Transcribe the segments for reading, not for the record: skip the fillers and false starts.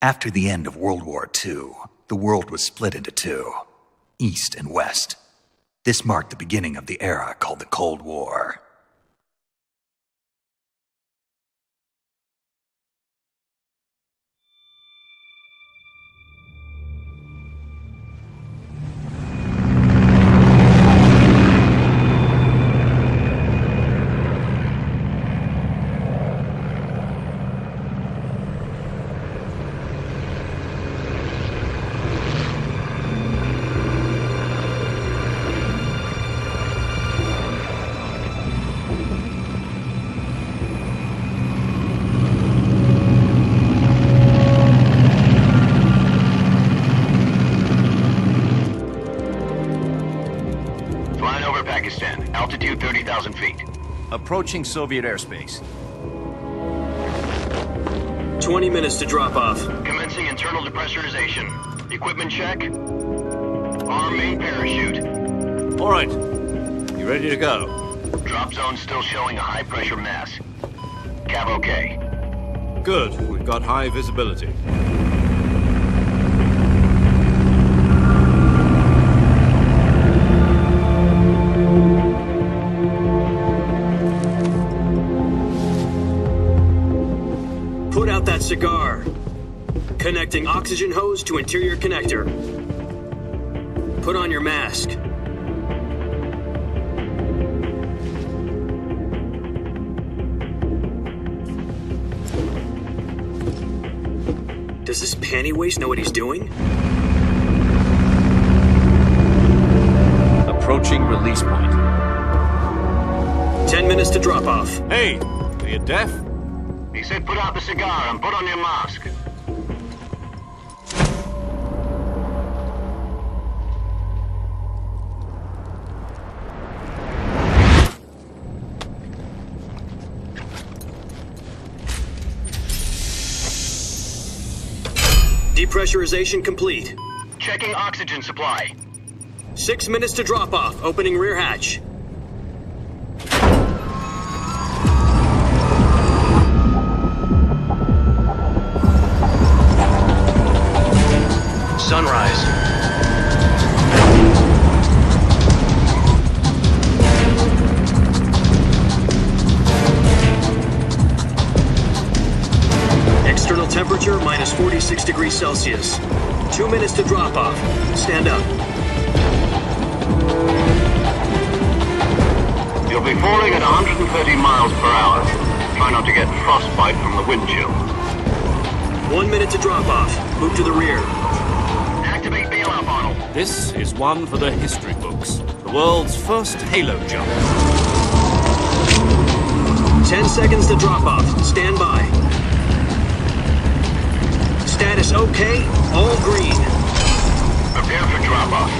After the end of World War II, the world was split into two, East and West. This marked the beginning of the era called the Cold War. Altitude 30,000 feet. Approaching Soviet airspace. 20 minutes to drop off. Commencing internal depressurization. Equipment check. Arm main parachute. All right. You ready to go? Drop zone still showing a high pressure mass. Cav okay. Good. We've got high visibility. Put out that cigar. Connecting oxygen hose to interior connector. Put on your mask. Does this panty waste know what he's doing? Approaching release point. 10 minutes to drop off. Hey, are you deaf? He said put out the cigar and put on your mask. Depressurization complete. Checking oxygen supply. 6 minutes to drop off. Opening rear hatch. Sunrise. External temperature minus 46 degrees Celsius. 2 minutes to drop off. Stand up. You'll be falling at 130 miles per hour. Try not to get frostbite from the wind chill. 1 minute to drop off. Move to the rear. Activate bailout model. This is one for the history books. The world's first halo jump. 10 seconds to drop off. Stand by. Status okay. All green. Prepare for drop-off.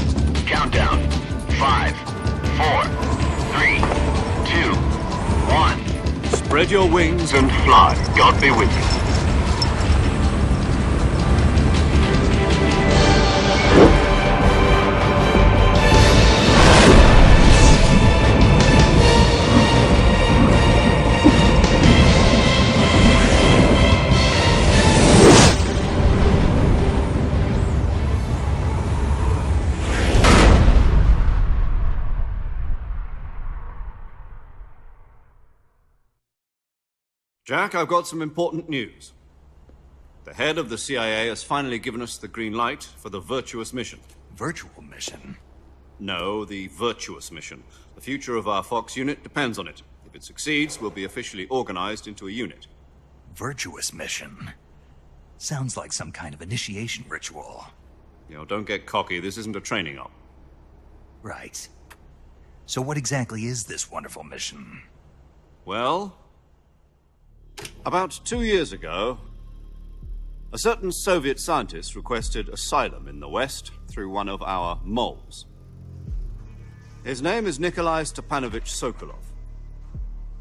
Countdown. 5, 4, 3, 2, 1. Spread your wings And fly. God be with you. Jack, I've got some important news. The head of the CIA has finally given us the green light for the Virtuous mission. Virtual mission? No, the Virtuous mission. The future of our Fox unit depends on it. If it succeeds, we'll be officially organized into a unit. Virtuous mission? Sounds like some kind of initiation ritual. You know, don't get cocky. This isn't a training op. Right. So what exactly is this wonderful mission? Well, about 2 years ago, a certain Soviet scientist requested asylum in the West through one of our moles. His name is Nikolai Stepanovich Sokolov.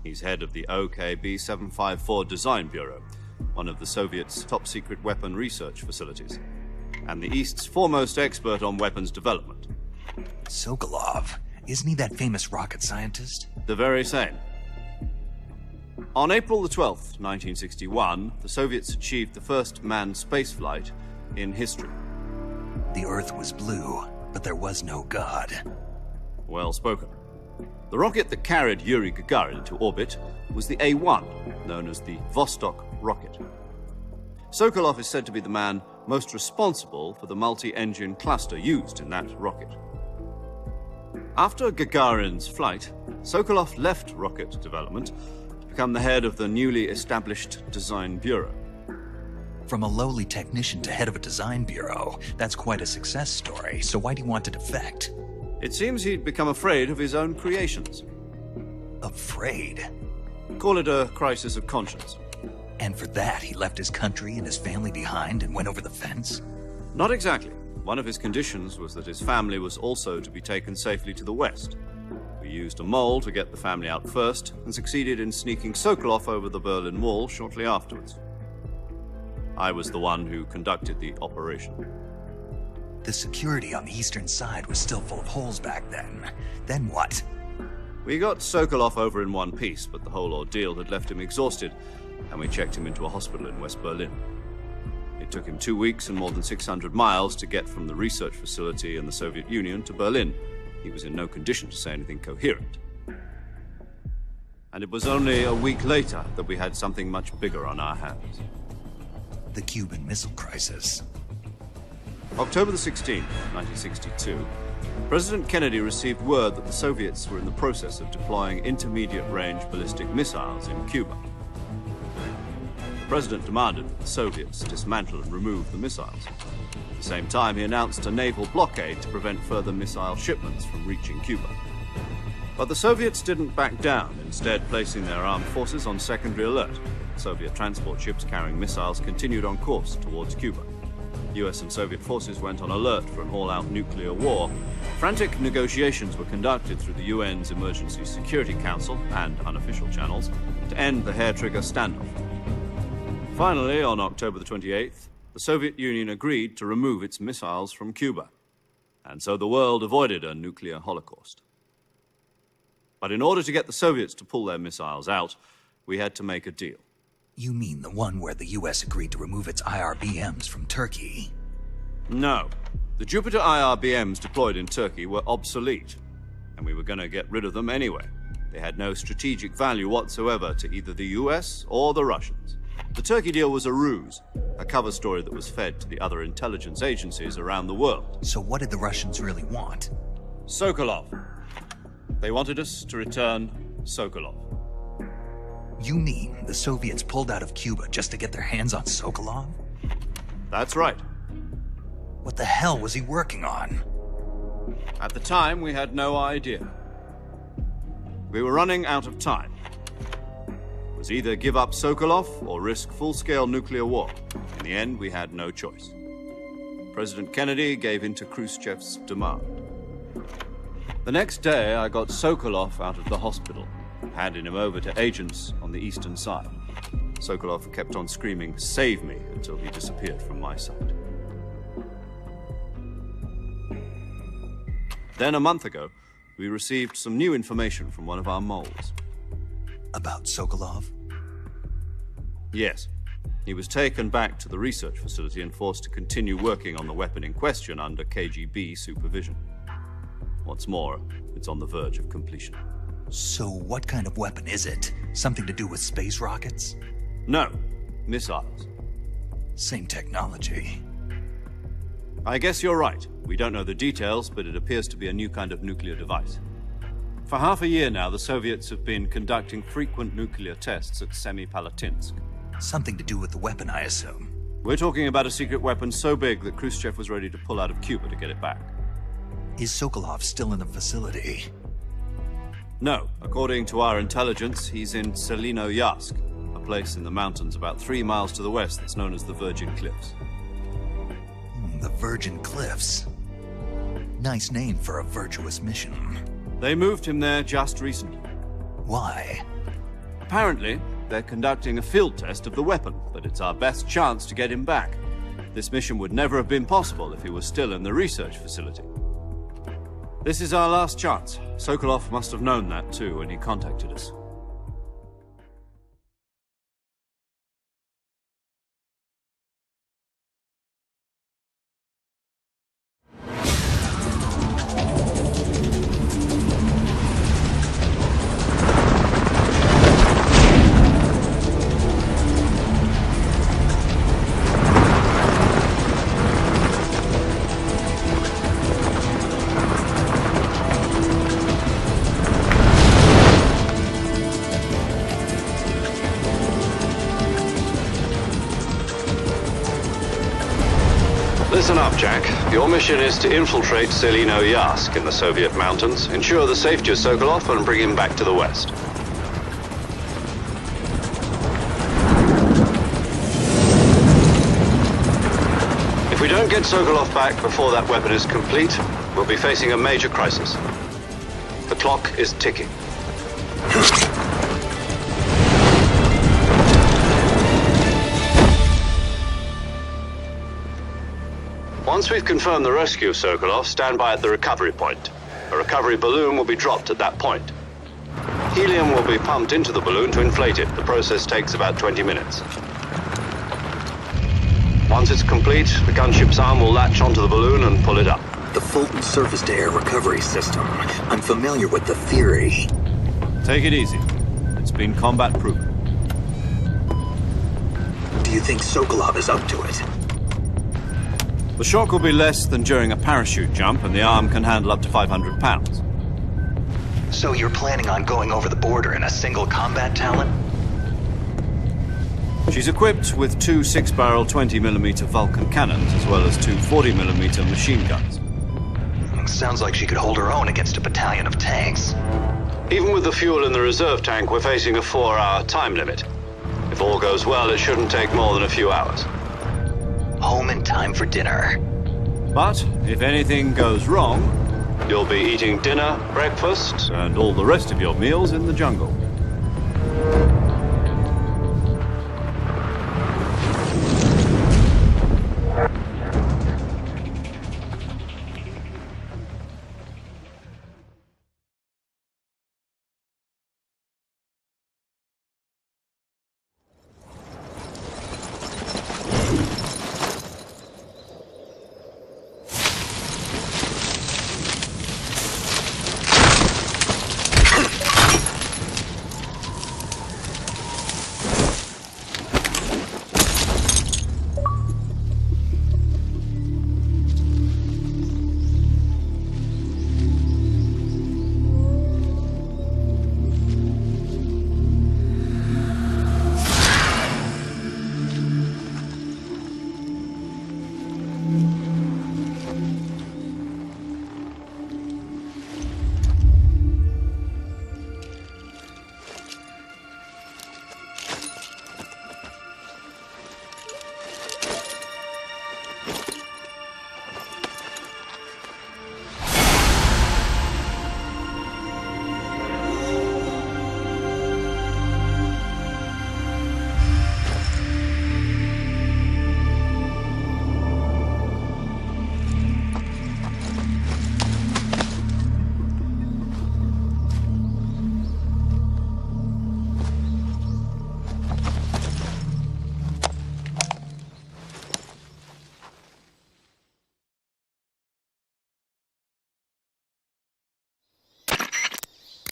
He's head of the OKB-754 Design Bureau, one of the Soviets' top-secret weapon research facilities, and the East's foremost expert on weapons development. Sokolov? Isn't he that famous rocket scientist? The very same. On April the 12th, 1961, the Soviets achieved the first manned spaceflight in history. The Earth was blue, but there was no God. Well spoken. The rocket that carried Yuri Gagarin into orbit was the A-1, known as the Vostok rocket. Sokolov is said to be the man most responsible for the multi-engine cluster used in that rocket. After Gagarin's flight, Sokolov left rocket development to become the head of the newly established Design Bureau. From a lowly technician to head of a design bureau, that's quite a success story, so why'd he want to defect? It seems he'd become afraid of his own creations. Afraid? Call it a crisis of conscience. And for that, he left his country and his family behind and went over the fence? Not exactly. One of his conditions was that his family was also to be taken safely to the west. We used a mole to get the family out first and succeeded in sneaking Sokolov over the Berlin Wall shortly afterwards. I was the one who conducted the operation. The security on the eastern side was still full of holes back then. Then what? We got Sokolov over in one piece, but the whole ordeal had left him exhausted, and we checked him into a hospital in West Berlin. It took him 2 weeks and more than 600 miles to get from the research facility in the Soviet Union to Berlin. He was in no condition to say anything coherent. And it was only a week later that we had something much bigger on our hands. The Cuban Missile Crisis. October the 16th, 1962, President Kennedy received word that the Soviets were in the process of deploying intermediate-range ballistic missiles in Cuba. The President demanded that the Soviets dismantle and remove the missiles. At the same time, he announced a naval blockade to prevent further missile shipments from reaching Cuba. But the Soviets didn't back down, instead placing their armed forces on secondary alert. Soviet transport ships carrying missiles continued on course towards Cuba. US and Soviet forces went on alert for an all-out nuclear war. Frantic negotiations were conducted through the UN's Emergency Security Council and unofficial channels to end the hair-trigger standoff. Finally, on October the 28th, the Soviet Union agreed to remove its missiles from Cuba. And so the world avoided a nuclear holocaust. But in order to get the Soviets to pull their missiles out, we had to make a deal. You mean the one where the US agreed to remove its IRBMs from Turkey? No. The Jupiter IRBMs deployed in Turkey were obsolete, and we were going to get rid of them anyway. They had no strategic value whatsoever to either the US or the Russians. The Turkey deal was a ruse, a cover story that was fed to the other intelligence agencies around the world. So what did the Russians really want? Sokolov. They wanted us to return Sokolov. You mean the Soviets pulled out of Cuba just to get their hands on Sokolov? That's right. What the hell was he working on? At the time, we had no idea. We were running out of time. It was either give up Sokolov or risk full-scale nuclear war. In the end, we had no choice. President Kennedy gave in to Khrushchev's demand. The next day, I got Sokolov out of the hospital, handing him over to agents on the eastern side. Sokolov kept on screaming, "Save me," until he disappeared from my sight. Then a month ago, we received some new information from one of our moles. About Sokolov? Yes. He was taken back to the research facility and forced to continue working on the weapon in question under KGB supervision. What's more, it's on the verge of completion. So what kind of weapon is it? Something to do with space rockets? No, missiles. Same technology. I guess you're right. We don't know the details, but it appears to be a new kind of nuclear device. For half a year now, the Soviets have been conducting frequent nuclear tests at Semipalatinsk. Something to do with the weapon, I assume. We're talking about a secret weapon so big that Khrushchev was ready to pull out of Cuba to get it back. Is Sokolov still in the facility? No. According to our intelligence, he's in Selinoyarsk, a place in the mountains about 3 miles to the west that's known as the Virgin Cliffs. The Virgin Cliffs. Nice name for a virtuous mission. They moved him there just recently. Why? Apparently, they're conducting a field test of the weapon, but it's our best chance to get him back. This mission would never have been possible if he was still in the research facility. This is our last chance. Sokolov must have known that too when he contacted us. up, Jack. Your mission is to infiltrate Selino Yask in the Soviet mountains, ensure the safety of Sokolov, and bring him back to the West. If we don't get Sokolov back before that weapon is complete, we'll be facing a major crisis. The clock is ticking. Once we've confirmed the rescue of Sokolov, stand by at the recovery point. A recovery balloon will be dropped at that point. Helium will be pumped into the balloon to inflate it. The process takes about 20 minutes. Once it's complete, the gunship's arm will latch onto the balloon and pull it up. The Fulton surface-to-air recovery system. I'm familiar with the theory. Take it easy. It's been combat-proven. Do you think Sokolov is up to it? The shock will be less than during a parachute jump, and the arm can handle up to 500 pounds. So you're planning on going over the border in a single combat Talon? She's equipped with two 6-barrel 20mm Vulcan cannons, as well as two 40mm machine guns. Sounds like she could hold her own against a battalion of tanks. Even with the fuel in the reserve tank, we're facing a 4-hour time limit. If all goes well, it shouldn't take more than a few hours. Home in time for dinner. But if anything goes wrong, You'll be eating dinner, breakfast, and all the rest of your meals in the jungle.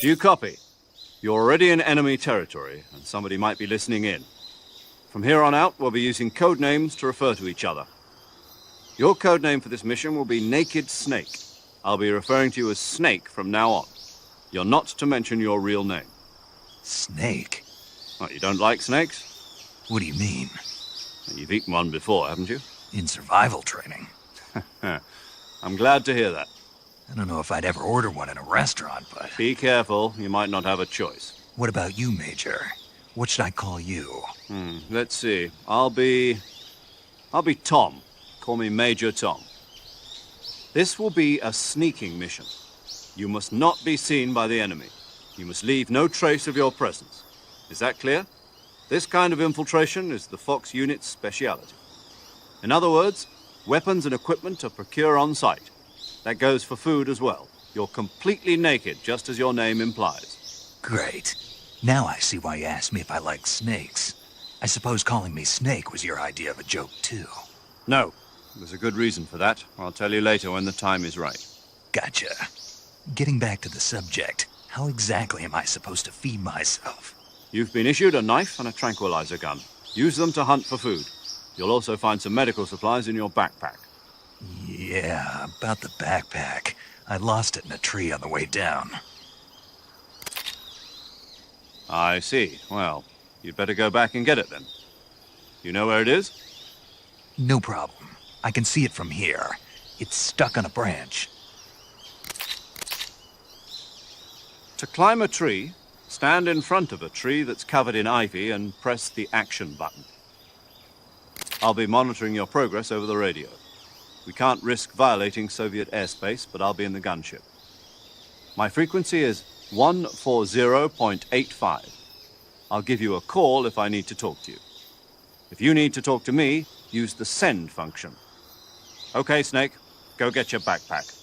Do you copy? You're already in enemy territory, and somebody might be listening in. From here on out, we'll be using code names to refer to each other. Your code name for this mission will be Naked Snake. I'll be referring to you as Snake from now on. You're not to mention your real name. Snake? What, you don't like snakes? What do you mean? You've eaten one before, haven't you? In survival training. I'm glad to hear that. I don't know if I'd ever order one in a restaurant, but... Be careful, you might not have a choice. What about you, Major? What should I call you? Let's see. I'll be Tom. Call me Major Tom. This will be a sneaking mission. You must not be seen by the enemy. You must leave no trace of your presence. Is that clear? This kind of infiltration is the Fox unit's speciality. In other words, weapons and equipment are procured on site. That goes for food as well. You're completely naked, just as your name implies. Great. Now I see why you asked me if I like snakes. I suppose calling me Snake was your idea of a joke, too. No, there's a good reason for that. I'll tell you later when the time is right. Gotcha. Getting back to the subject, how exactly am I supposed to feed myself? You've been issued a knife and a tranquilizer gun. Use them to hunt for food. You'll also find some medical supplies in your backpack. Yeah, about the backpack. I lost it in a tree on the way down. I see. Well, you'd better go back and get it then. You know where it is? No problem. I can see it from here. It's stuck on a branch. To climb a tree, stand in front of a tree that's covered in ivy and press the action button. I'll be monitoring your progress over the radio. We can't risk violating Soviet airspace, but I'll be in the gunship. My frequency is 140.85. I'll give you a call if I need to talk to you. If you need to talk to me, use the send function. Okay, Snake, go get your backpack.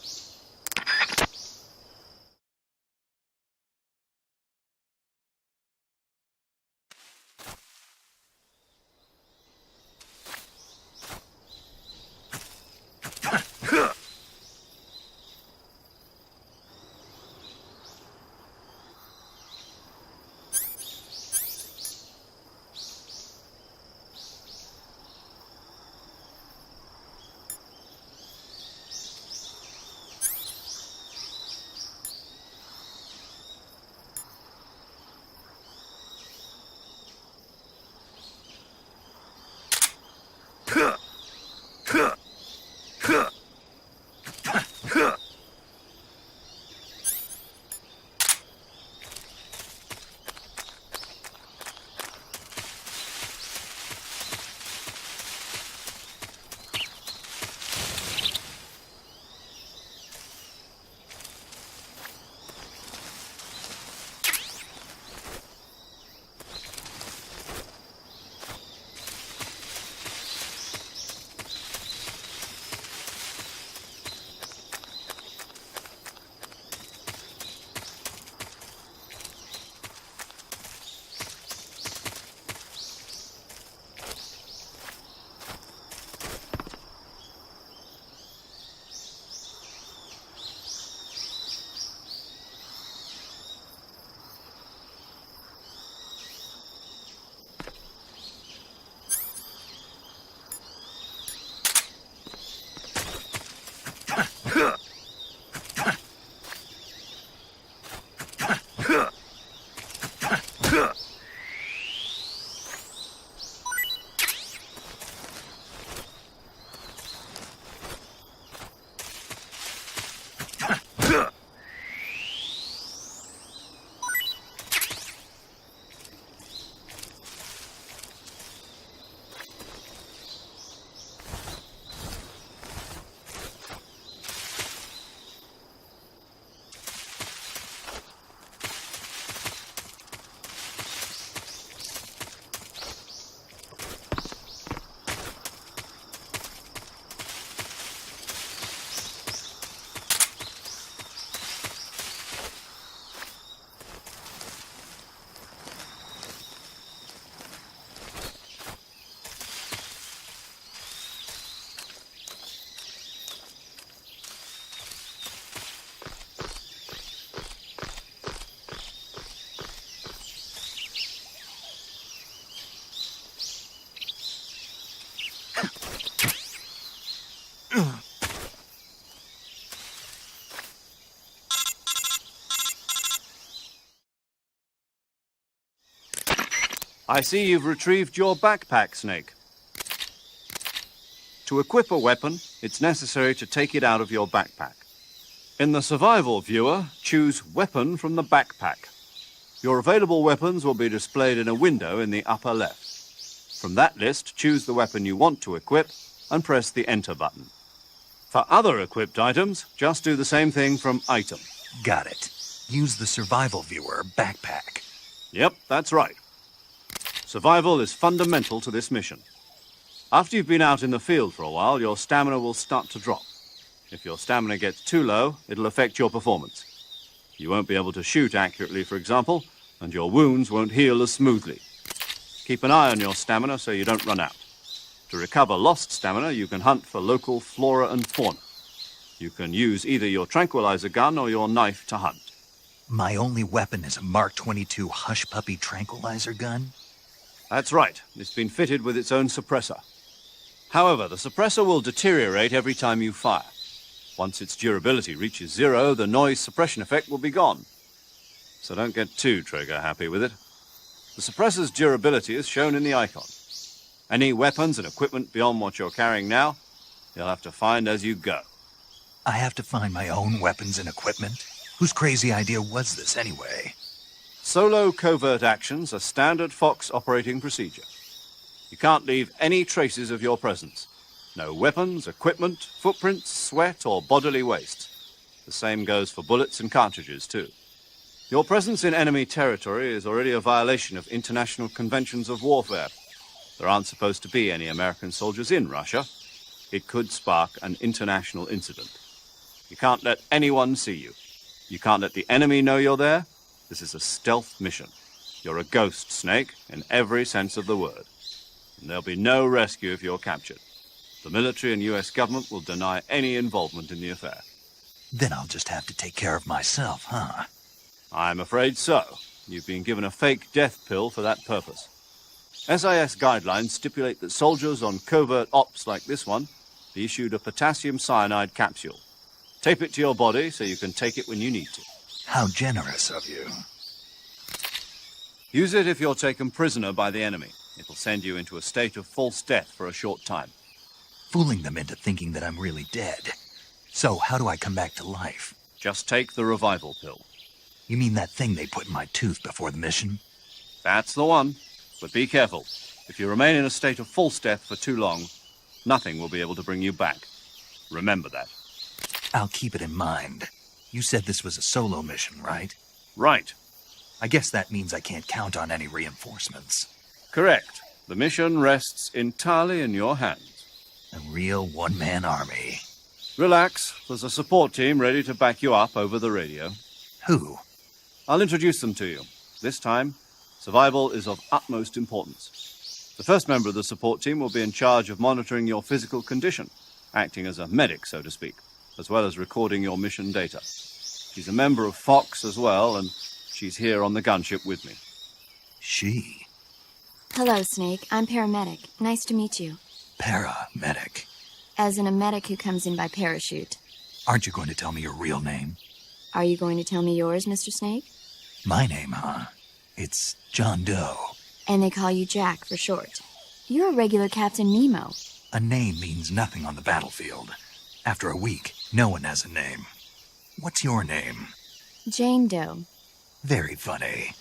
I see you've retrieved your backpack, Snake. To equip a weapon, it's necessary to take it out of your backpack. In the survival viewer, choose Weapon from the backpack. Your available weapons will be displayed in a window in the upper left. From that list, choose the weapon you want to equip and press the Enter button. For other equipped items, just do the same thing from Item. Got it. Use the survival viewer backpack. Yep, that's right. Survival is fundamental to this mission. After you've been out in the field for a while, your stamina will start to drop. If your stamina gets too low, it'll affect your performance. You won't be able to shoot accurately, for example, and your wounds won't heal as smoothly. Keep an eye on your stamina so you don't run out. To recover lost stamina, you can hunt for local flora and fauna. You can use either your tranquilizer gun or your knife to hunt. My only weapon is a Mark 22 Hush Puppy tranquilizer gun? That's right. It's been fitted with its own suppressor. However, the suppressor will deteriorate every time you fire. Once its durability reaches 0, the noise suppression effect will be gone. So don't get too trigger-happy with it. The suppressor's durability is shown in the icon. Any weapons and equipment beyond what you're carrying now, You'll have to find as you go. I have to find my own weapons and equipment? Whose crazy idea was this anyway? Solo covert actions are standard Fox operating procedure. You can't leave any traces of your presence. No weapons, equipment, footprints, sweat, or bodily waste. The same goes for bullets and cartridges, too. Your presence in enemy territory is already a violation of international conventions of warfare. There aren't supposed to be any American soldiers in Russia. It could spark an international incident. You can't let anyone see you. You can't let the enemy know you're there. This is a stealth mission. You're a ghost, Snake, in every sense of the word. And there'll be no rescue if you're captured. The military and US government will deny any involvement in the affair. Then I'll just have to take care of myself, huh? I'm afraid so. You've been given a fake death pill for that purpose. SIS guidelines stipulate that soldiers on covert ops like this one be issued a potassium cyanide capsule. Tape it to your body so you can take it when you need to. How generous of you. Use it if you're taken prisoner by the enemy. It'll send you into a state of false death for a short time. Fooling them into thinking that I'm really dead. So how do I come back to life? Just take the revival pill. You mean that thing they put in my tooth before the mission? That's the one. But be careful. If you remain in a state of false death for too long, nothing will be able to bring you back. Remember that. I'll keep it in mind. You said this was a solo mission, right? Right. I guess that means I can't count on any reinforcements. Correct. The mission rests entirely in your hands. A real one-man army. Relax. There's a support team ready to back you up over the radio. Who? I'll introduce them to you. This time, survival is of utmost importance. The first member of the support team will be in charge of monitoring your physical condition, acting as a medic, so to speak, as well as recording your mission data. She's a member of Fox as well, and she's here on the gunship with me. She? Hello, Snake. I'm paramedic. Nice to meet you. Paramedic. As in a medic who comes in by parachute. Aren't you going to tell me your real name? Are you going to tell me yours, Mr. Snake? My name, huh? It's John Doe. And they call you Jack for short. You're a regular Captain Nemo. A name means nothing on the battlefield. After a week, no one has a name. What's your name? Jane Doe. Very funny.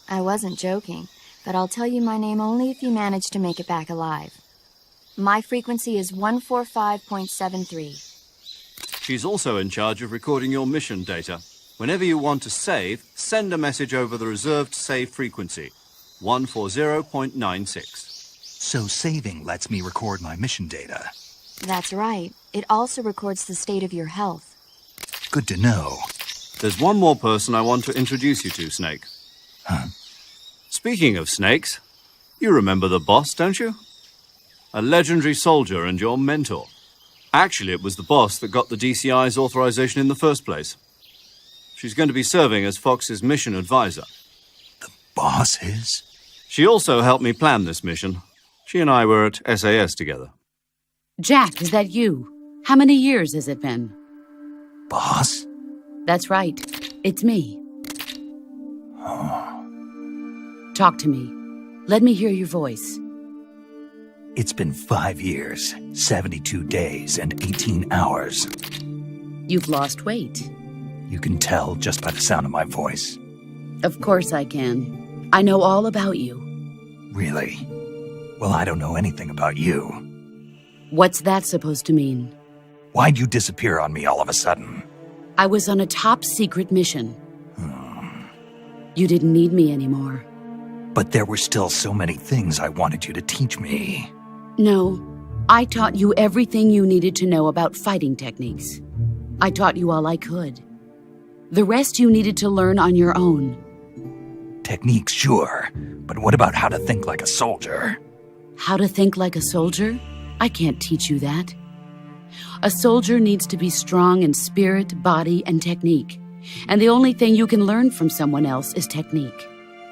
I wasn't joking, but I'll tell you my name only if you manage to make it back alive. My frequency is 145.73. She's also in charge of recording your mission data. Whenever you want to save, send a message over the reserved save frequency, 140.96. So saving lets me record my mission data. That's right. It also records the state of your health. Good to know. There's one more person I want to introduce you to, Snake. Huh? Speaking of snakes, you remember the boss, don't you? A legendary soldier and your mentor. Actually, it was the boss that got the DCI's authorization in the first place. She's going to be serving as Fox's mission advisor. The boss is? She also helped me plan this mission. She and I were at SAS together. Jack, is that you? How many years has it been? Boss? That's right. It's me. Talk to me. Let me hear your voice. It's been 5 years, 72 days, and 18 hours. You've lost weight. You can tell just by the sound of my voice. Of course I can. I know all about you. Really? Well, I don't know anything about you. What's that supposed to mean? Why'd you disappear on me all of a sudden? I was on a top-secret mission. You didn't need me anymore. But there were still so many things I wanted you to teach me. No, I taught you everything you needed to know about fighting techniques. I taught you all I could. The rest you needed to learn on your own. Techniques, sure. But what about how to think like a soldier? How to think like a soldier? I can't teach you that. A soldier needs to be strong in spirit, body, and technique. And the only thing you can learn from someone else is technique.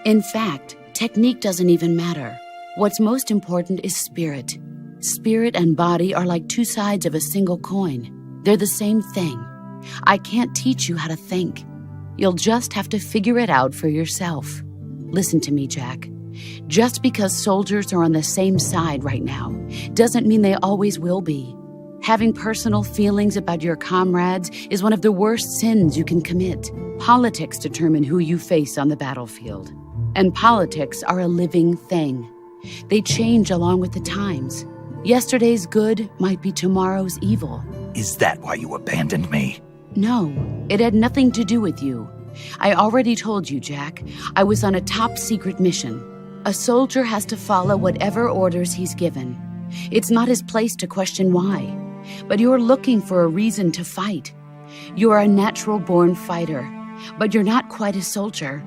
In fact, technique doesn't even matter. What's most important is spirit. Spirit and body are like two sides of a single coin. They're the same thing. I can't teach you how to think. You'll just have to figure it out for yourself. Listen to me, Jack. Just because soldiers are on the same side right now doesn't mean they always will be. Having personal feelings about your comrades is one of the worst sins you can commit. Politics determine who you face on the battlefield. And politics are a living thing. They change along with the times. Yesterday's good might be tomorrow's evil. Is that why you abandoned me? No, it had nothing to do with you. I already told you, Jack. I was on a top-secret mission. A soldier has to follow whatever orders he's given. It's not his place to question why. But you're looking for a reason to fight. You're a natural-born fighter, but you're not quite a soldier.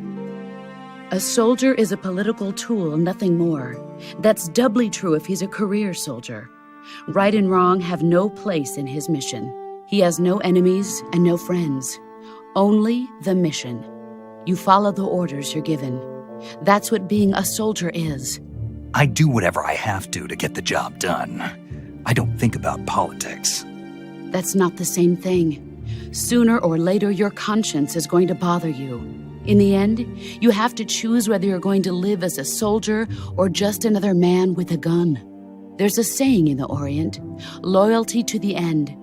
A soldier is a political tool, nothing more. That's doubly true if he's a career soldier. Right and wrong have no place in his mission. He has no enemies and no friends. Only the mission. You follow the orders you're given. That's what being a soldier is. I do whatever I have to get the job done. I don't think about politics. That's not the same thing. Sooner or later, your conscience is going to bother you. In the end, you have to choose whether you're going to live as a soldier or just another man with a gun. There's a saying in the Orient, loyalty to the end.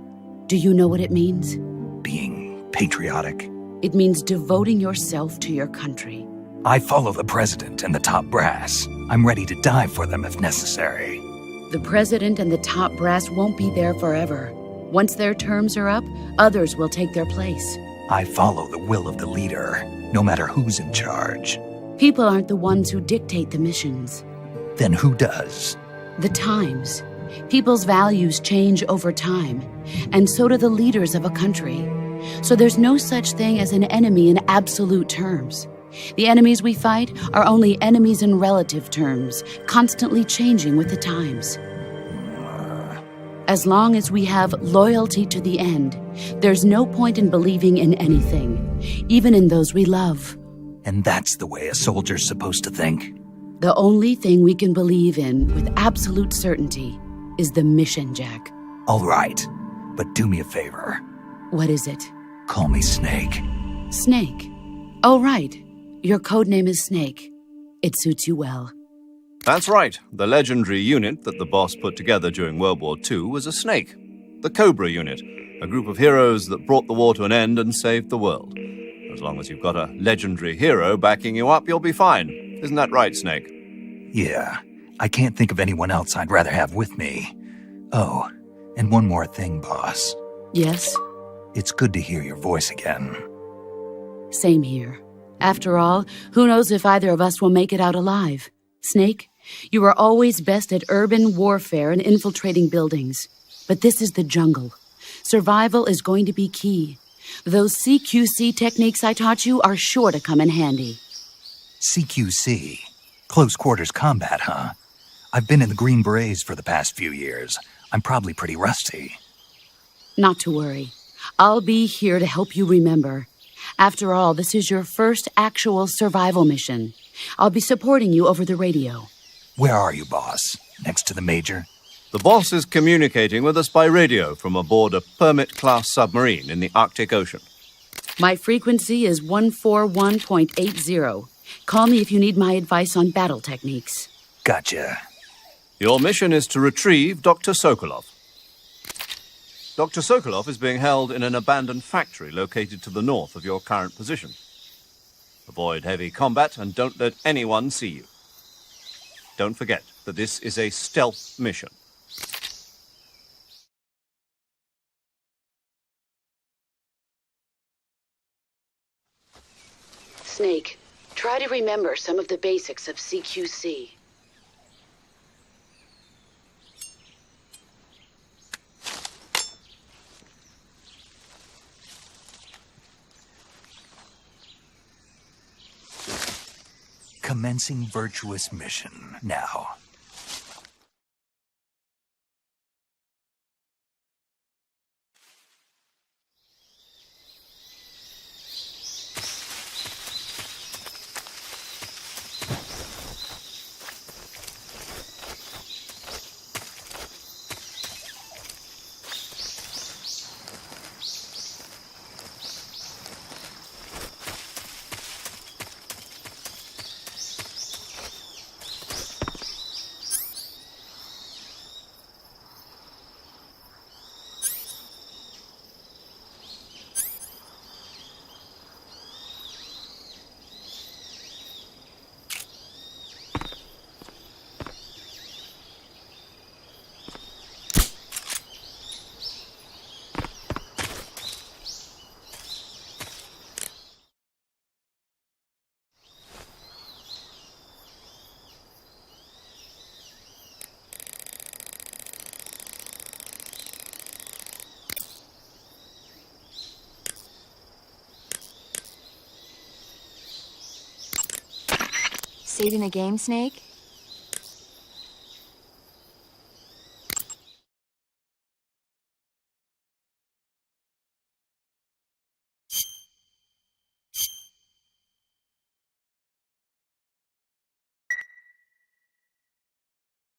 Do you know what it means? Being patriotic. It means devoting yourself to your country. I follow the president and the top brass. I'm ready to die for them if necessary. The president and the top brass won't be there forever. Once their terms are up, others will take their place. I follow the will of the leader, no matter who's in charge. People aren't the ones who dictate the missions. Then who does? The times. People's values change over time, and so do the leaders of a country. So there's no such thing as an enemy in absolute terms. The enemies we fight are only enemies in relative terms, constantly changing with the times. As long as we have loyalty to the end, there's no point in believing in anything, even in those we love. And that's the way a soldier's supposed to think? The only thing we can believe in with absolute certainty is the mission, Jack. All right, but do me a favor. What is it? Call me Snake. Snake. Oh, right. Your codename is Snake. It suits you well. That's right. The legendary unit that the boss put together during World War II was a snake. The Cobra unit, a group of heroes that brought the war to an end and saved the world. As long as you've got a legendary hero backing you up, you'll be fine. Isn't that right, Snake? Yeah, I can't think of anyone else I'd rather have with me. Oh, and one more thing, boss. Yes? It's good to hear your voice again. Same here. After all, who knows if either of us will make it out alive? Snake, you are always best at urban warfare and infiltrating buildings. But this is the jungle. Survival is going to be key. Those CQC techniques I taught you are sure to come in handy. CQC? Close quarters combat, huh? I've been in the Green Berets for the past few years. I'm probably pretty rusty. Not to worry. I'll be here to help you remember. After all, this is your first actual survival mission. I'll be supporting you over the radio. Where are you, boss? Next to the Major? The boss is communicating with us by radio from aboard a Permit-class submarine in the Arctic Ocean. My frequency is 141.80. Call me if you need my advice on battle techniques. Gotcha. Your mission is to retrieve Dr. Sokolov. Dr. Sokolov is being held in an abandoned factory located to the north of your current position. Avoid heavy combat and don't let anyone see you. Don't forget that this is a stealth mission. Snake, try to remember some of the basics of CQC. Commencing virtuous mission now. saving the game, Snake?